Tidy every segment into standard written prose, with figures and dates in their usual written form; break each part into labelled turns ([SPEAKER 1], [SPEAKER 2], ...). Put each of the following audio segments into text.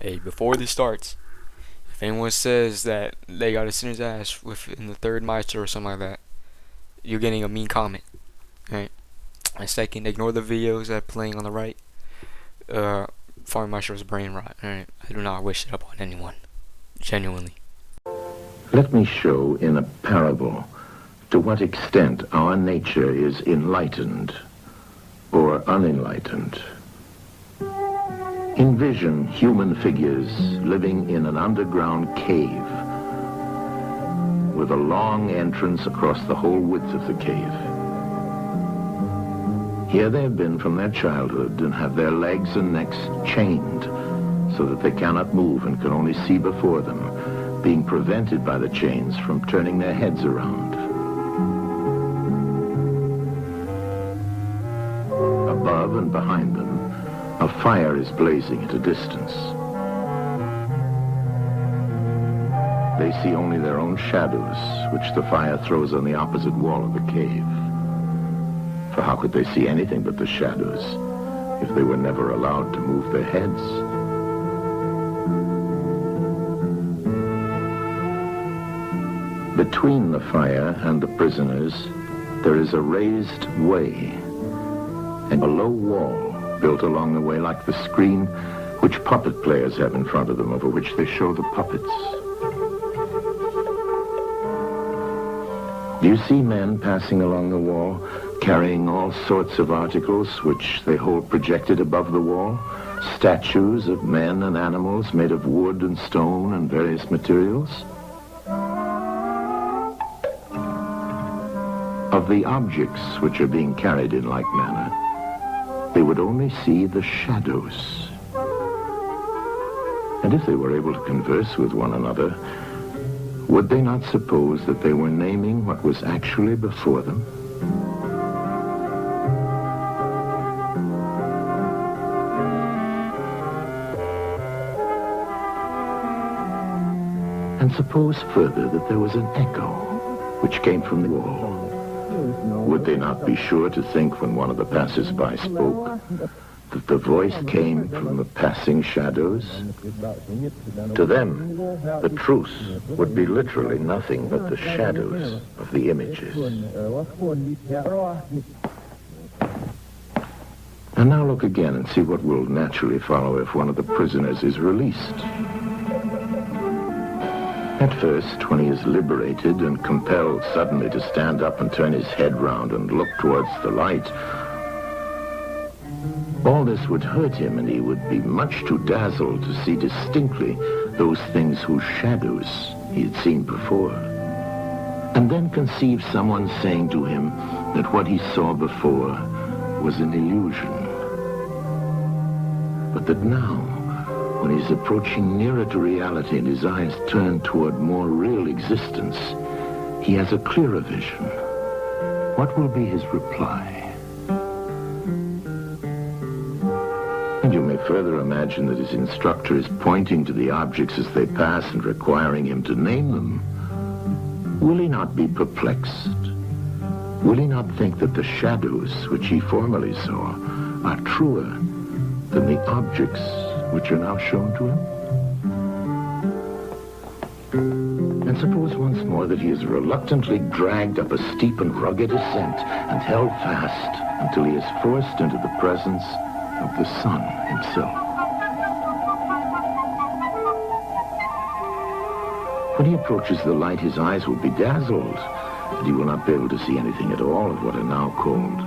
[SPEAKER 1] Hey, before this starts, if anyone says that they got a sinner's ass within the third Maestro or something like that, you're getting a mean comment. Alright? And second, ignore the videos that are playing on the right. Farm Maestro's brain rot. Alright? I do not wish it upon anyone. Genuinely.
[SPEAKER 2] Let me show in a parable to what extent our nature is enlightened or unenlightened. Envision human figures living in an underground cave with a long entrance across the whole width of the cave. Here they have been from their childhood and have their legs and necks chained so that they cannot move and can only see before them, being prevented by the chains from turning their heads around. Above and behind them, a fire is blazing at a distance. They see only their own shadows, which the fire throws on the opposite wall of the cave. For how could they see anything but the shadows if they were never allowed to move their heads? Between the fire and the prisoners, there is a raised way and a low wall built along the way like the screen which puppet players have in front of them, over which they show the puppets. Do you see men passing along the wall, carrying all sorts of articles which they hold projected above the wall? Statues of men and animals made of wood and stone and various materials? Of the objects which are being carried in like manner, they would only see the shadows. And if they were able to converse with one another, would they not suppose that they were naming what was actually before them? And suppose further that there was an echo which came from the wall. Would they not be sure to think when one of the passers-by spoke that the voice came from the passing shadows? To them, the truth would be literally nothing but the shadows of the images. And now look again and see what will naturally follow if one of the prisoners is released. At first, when he is liberated and compelled suddenly to stand up and turn his head round and look towards the light, all this would hurt him, and he would be much too dazzled to see distinctly those things whose shadows he had seen before. And then conceive someone saying to him that what he saw before was an illusion, but that now, when he's approaching nearer to reality and his eyes turn toward more real existence, he has a clearer vision. What will be his reply? And you may further imagine that his instructor is pointing to the objects as they pass and requiring him to name them. Will he not be perplexed? Will he not think that the shadows which he formerly saw are truer than the objects which are now shown to him? And suppose once more that he is reluctantly dragged up a steep and rugged ascent and held fast until he is forced into the presence of the sun himself. When he approaches the light, his eyes will be dazzled, and he will not be able to see anything at all of what are now called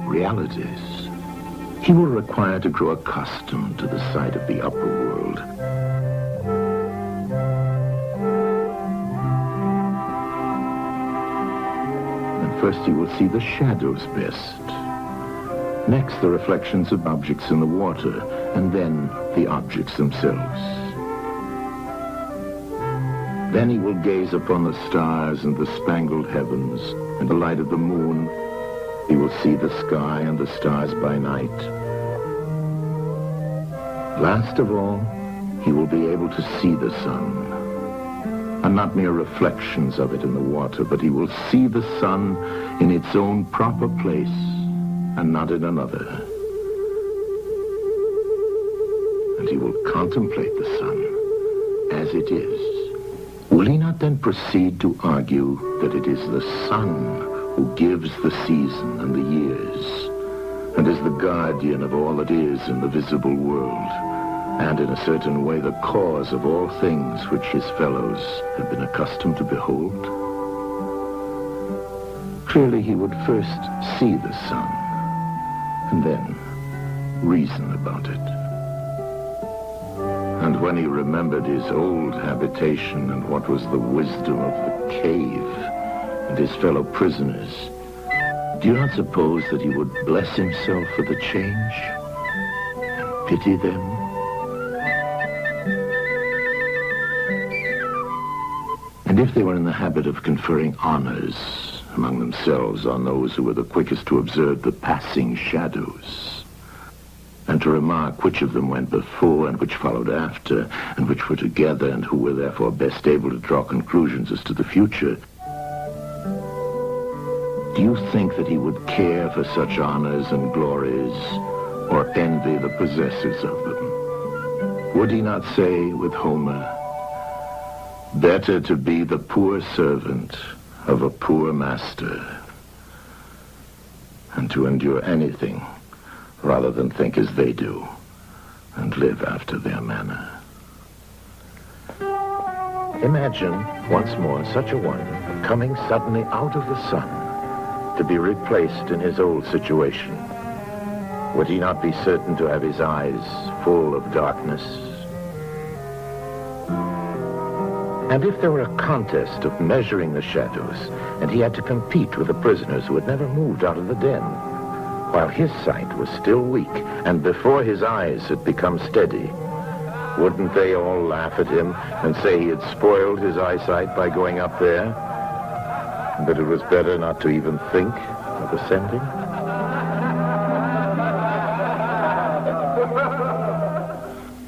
[SPEAKER 2] realities. He will require to grow accustomed to the sight of the upper world. And first he will see the shadows best. Next, the reflections of objects in the water, and then the objects themselves. Then he will gaze upon the stars and the spangled heavens and the light of the moon. He will see the sky and the stars by night. Last of all, he will be able to see the sun, and not mere reflections of it in the water, but he will see the sun in its own proper place and not in another. and he will contemplate the sun as it is, will he not then proceed to argue that it is the sun who gives the season and the years, and is the guardian of all that is in the visible world, and in a certain way the cause of all things which his fellows have been accustomed to behold? Clearly he would first see the sun, and then reason about it. And when he remembered his old habitation and what was the wisdom of the cave and his fellow prisoners, do you not suppose that he would bless himself for the change and pity them? And if they were in the habit of conferring honors among themselves on those who were the quickest to observe the passing shadows, and to remark which of them went before and which followed after, and which were together, and who were therefore best able to draw conclusions as to the future, do you think that he would care for such honors and glories, or envy the possessors of them? Would he not say with Homer, "Better to be the poor servant of a poor master, and to endure anything rather than think as they do and live after their manner"? Imagine once more such a one coming suddenly out of the sun to be replaced in his old situation. Would he not be certain to have his eyes full of darkness? And if there were a contest of measuring the shadows, and he had to compete with the prisoners who had never moved out of the den, while his sight was still weak, and before his eyes had become steady, wouldn't they all laugh at him and say he had spoiled his eyesight by going up there, and that it was better not to even think of ascending?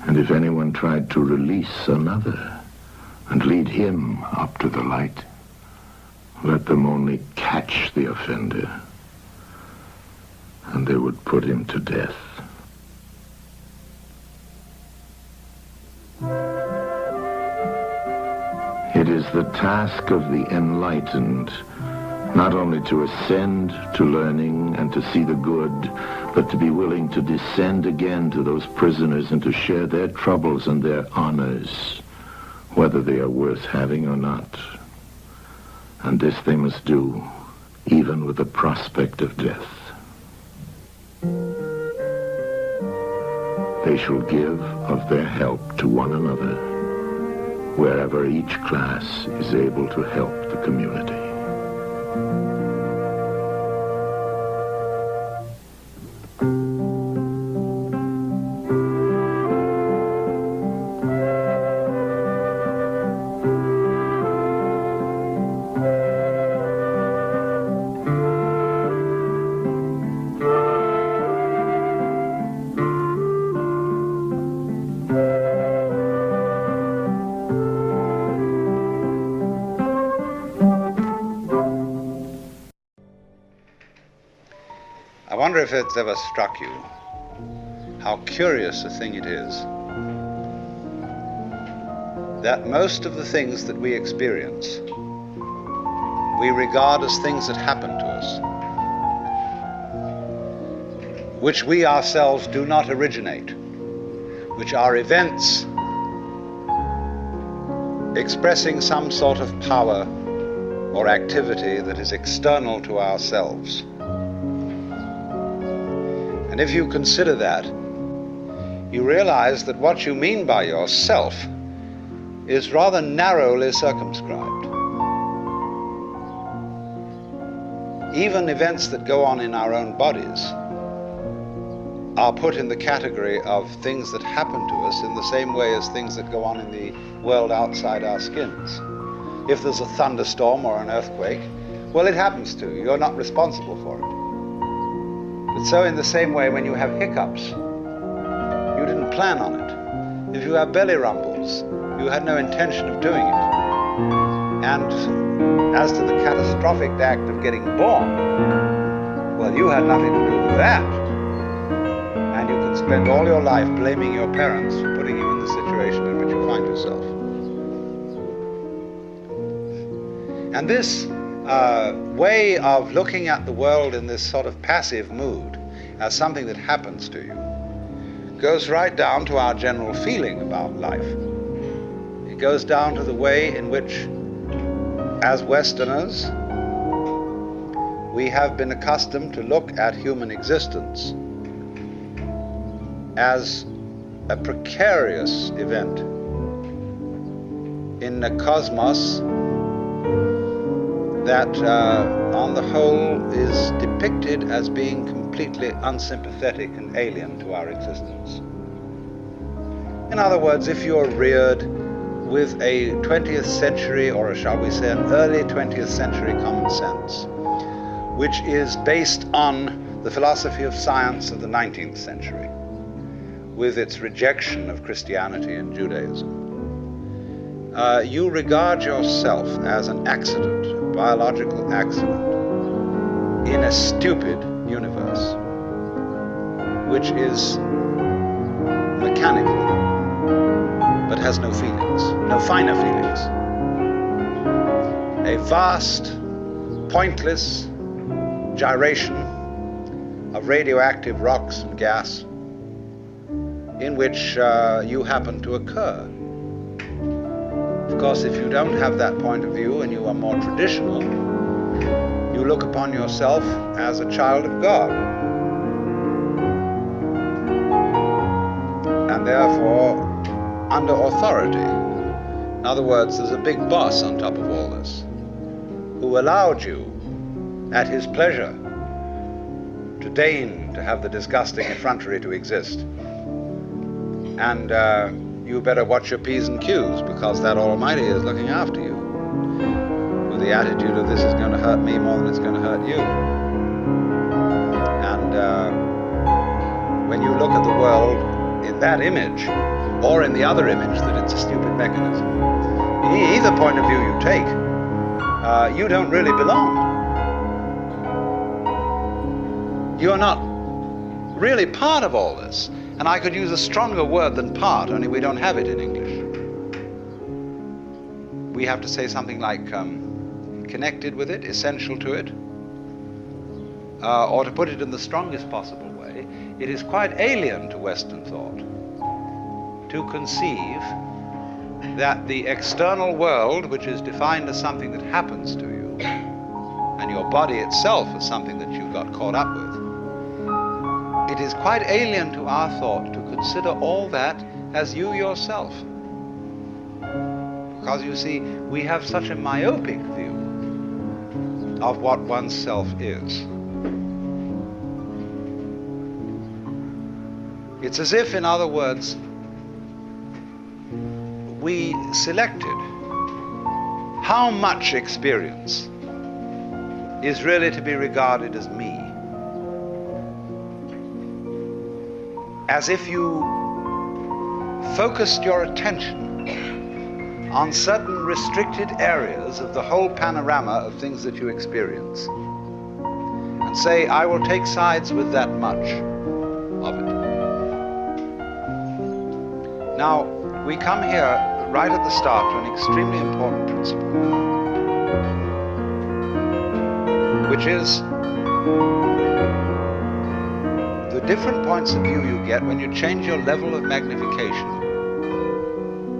[SPEAKER 2] And if anyone tried to release another and lead him up to the light, let them only catch the offender, and they would put him to death. It is the task of the enlightened not only to ascend to learning and to see the good, but to be willing to descend again to those prisoners and to share their troubles and their honors, whether they are worth having or not. And this they must do, even with the prospect of death. They shall give of their help to one another, wherever each class is able to help the community.
[SPEAKER 3] I wonder if it's ever struck you how curious a thing it is that most of the things that we experience we regard as things that happen to us, which we ourselves do not originate, which are events expressing some sort of power or activity that is external to ourselves. And if you consider that, you realize that what you mean by yourself is rather narrowly circumscribed. Even events that go on in our own bodies are put in the category of things that happen to us in the same way as things that go on in the world outside our skins. If there's a thunderstorm or an earthquake, well, it happens to you. You're not responsible for it. But so in the same way, when you have hiccups, you didn't plan on it. If you have belly rumbles, you had no intention of doing it. And as to the catastrophic act of getting born, well, you had nothing to do with that. And you can spend all your life blaming your parents for putting you in the situation in which you find yourself. And this way of looking at the world in this sort of passive mood as something that happens to you goes right down to our general feeling about life. It goes down to the way in which, as Westerners, we have been accustomed to look at human existence as a precarious event in a cosmos that, on the whole, is depicted as being completely unsympathetic and alien to our existence. In other words, if you're reared with a 20th century, or shall we say an early 20th century common sense, which is based on the philosophy of science of the 19th century, with its rejection of Christianity and Judaism, you regard yourself as an accident, a biological accident, in a stupid universe, which is mechanical, but has no feelings, no finer feelings. A vast, pointless gyration of radioactive rocks and gas in which you happen to occur. Of course, if you don't have that point of view and you are more traditional, you look upon yourself as a child of God, and therefore under authority. In other words, there's a big boss on top of all this who allowed you at his pleasure to deign to have the disgusting effrontery to exist. And you better watch your P's and Q's, because that Almighty is looking after you, with the attitude of, this is going to hurt me more than it's going to hurt you. And when you look at the world in that image, or in the other image, that it's a stupid mechanism, either point of view you take, you don't really belong. You're not really part of all this. And I could use a stronger word than part, only we don't have it in English. We have to say something like connected with it, essential to it, or to put it in the strongest possible way, it is quite alien to Western thought to conceive that the external world, which is defined as something that happens to you, and your body itself as something that you got caught up with, it is quite alien to our thought to consider all that as you yourself. Because you see, we have such a myopic view of what oneself is. It's as if, in other words, we selected how much experience is really to be regarded as me. As if you focused your attention on certain restricted areas of the whole panorama of things that you experience, and say, I will take sides with that much of it. Now, we come here right at the start to an extremely important principle, which is the different points of view you get when you change your level of magnification.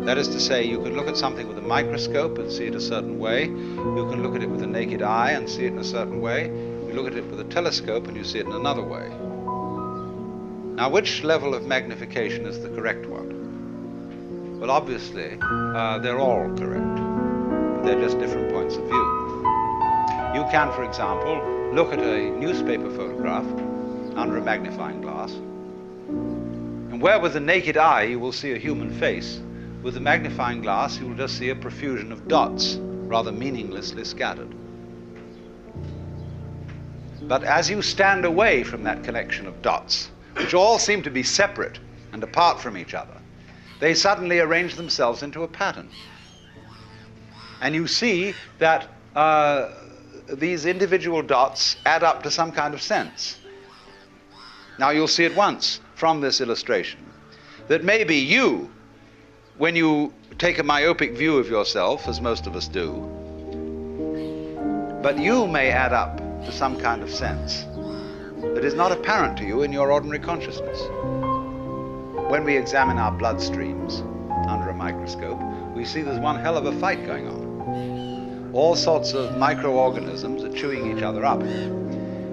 [SPEAKER 3] That is to say, you can look at something with a microscope and see it a certain way. You can look at it with a naked eye and see it in a certain way. You look at it with a telescope and you see it in another way. Now, which level of magnification is the correct one? Well, obviously, they're all correct, but they're just different points of view. You can, for example, look at a newspaper photograph under a magnifying glass, and where with the naked eye you will see a human face, with the magnifying glass you will just see a profusion of dots, rather meaninglessly scattered. But as you stand away from that collection of dots, which all seem to be separate and apart from each other, they suddenly arrange themselves into a pattern. And you see that these individual dots add up to some kind of sense. Now you'll see at once from this illustration that maybe you, when you take a myopic view of yourself, as most of us do, but you may add up to some kind of sense that is not apparent to you in your ordinary consciousness. When we examine our bloodstreams under a microscope, we see there's one hell of a fight going on. All sorts of microorganisms are chewing each other up.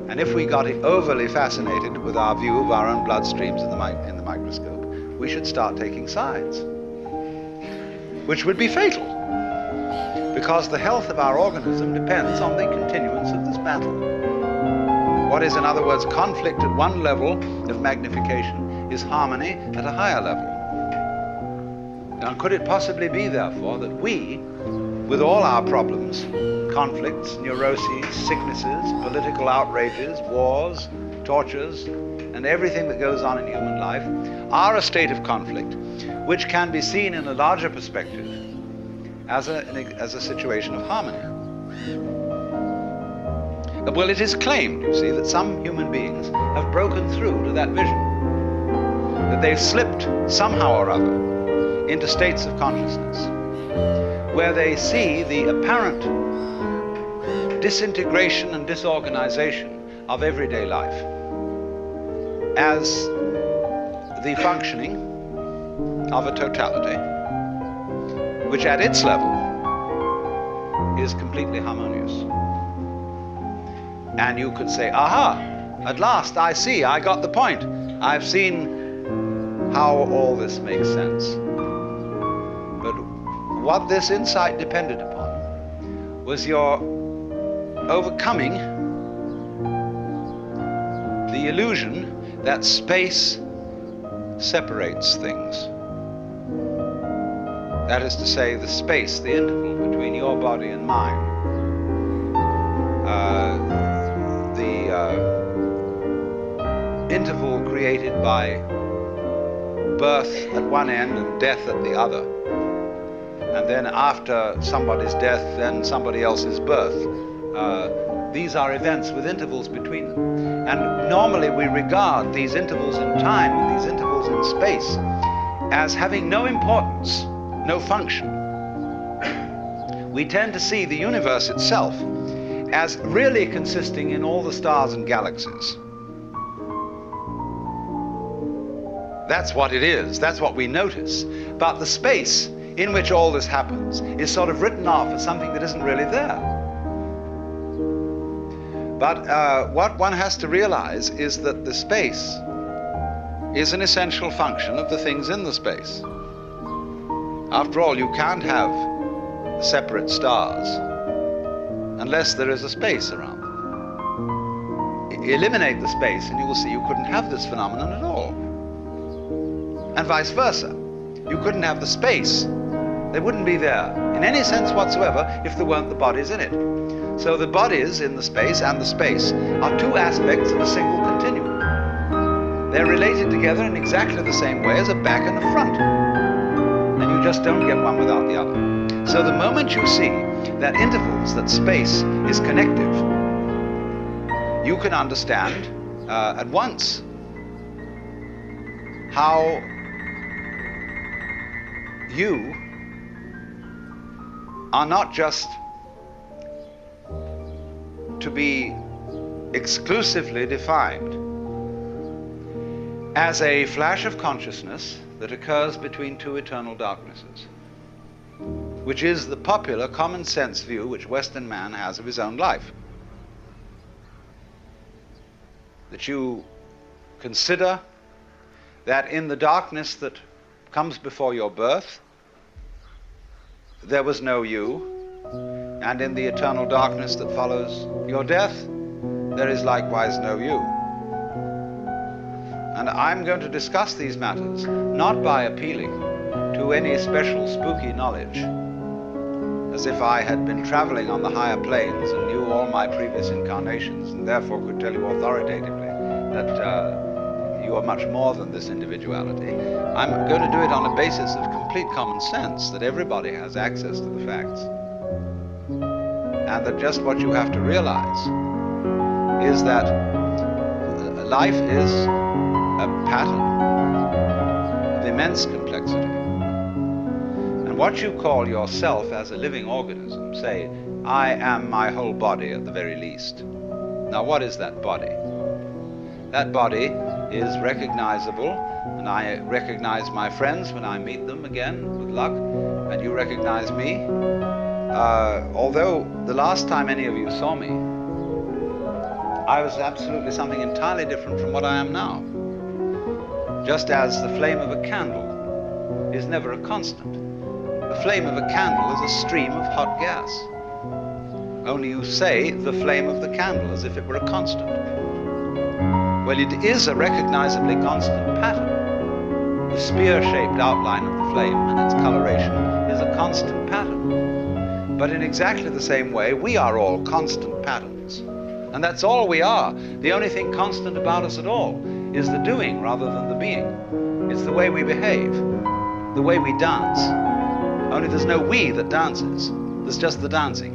[SPEAKER 3] And if we got overly fascinated with our view of our own bloodstreams in the microscope, we should start taking sides, which would be fatal, because the health of our organism depends on the continuance of this battle. What is, in other words, conflict at one level of magnification is harmony at a higher level. Now, could it possibly be, therefore, that we, with all our problems, conflicts, neuroses, sicknesses, political outrages, wars, tortures, and everything that goes on in human life, are a state of conflict which can be seen in a larger perspective as a situation of harmony? Well, it is claimed, you see, that some human beings have broken through to that vision, that they've slipped somehow or other into states of consciousness where they see the apparent disintegration and disorganization of everyday life as the functioning of a totality which at its level is completely harmonious. And you could say, aha, at last I see, I got the point. I've seen how all this makes sense. But what this insight depended upon was your overcoming the illusion that space separates things. That is to say, the space, the interval between your body and mine. The interval created by birth at one end and death at the other. And then after somebody's death, then somebody else's birth. These are events with intervals between them. And normally we regard these intervals in time and these intervals in space as having no importance, no function. We tend to see the universe itself as really consisting in all the stars and galaxies. That's what it is, that's what we notice. But the space in which all this happens is sort of written off as something that isn't really there. But what one has to realize is that the space is an essential function of the things in the space. After all, you can't have separate stars unless there is a space around them. Eliminate the space and you will see you couldn't have this phenomenon at all. And vice versa. You couldn't have the space. They wouldn't be there in any sense whatsoever if there weren't the bodies in it. So the bodies in the space and the space are two aspects of a single continuum. They're related together in exactly the same way as a back and a front. And you just don't get one without the other. So the moment you see that intervals, that space is connective, you can understand at once how you are not just to be exclusively defined as a flash of consciousness that occurs between two eternal darknesses, which is the popular common sense view which Western man has of his own life. That you consider that in the darkness that comes before your birth, there was no you, and in the eternal darkness that follows your death, there is likewise no you. And I'm going to discuss these matters not by appealing to any special spooky knowledge, as if I had been traveling on the higher planes and knew all my previous incarnations and therefore could tell you authoritatively that you are much more than this individuality. I'm going to do it on a basis of complete common sense, that everybody has access to the facts. And that just what you have to realize is that life is a pattern immense complexity. And what you call yourself as a living organism, say, I am my whole body at the very least. Now what is that body? That body is recognizable, and I recognize my friends when I meet them again, with luck, and you recognize me. Although the last time any of you saw me, I was absolutely something entirely different from what I am now. Just as the flame of a candle is never a constant. The flame of a candle is a stream of hot gas. Only you say the flame of the candle as if it were a constant. Well, it is a recognizably constant pattern. The spear-shaped outline of the flame and its coloration is a constant pattern. But in exactly the same way, we are all constant patterns. And that's all we are. The only thing constant about us at all is the doing rather than the being. It's the way we behave, the way we dance. Only there's no we that dances. There's just the dancing.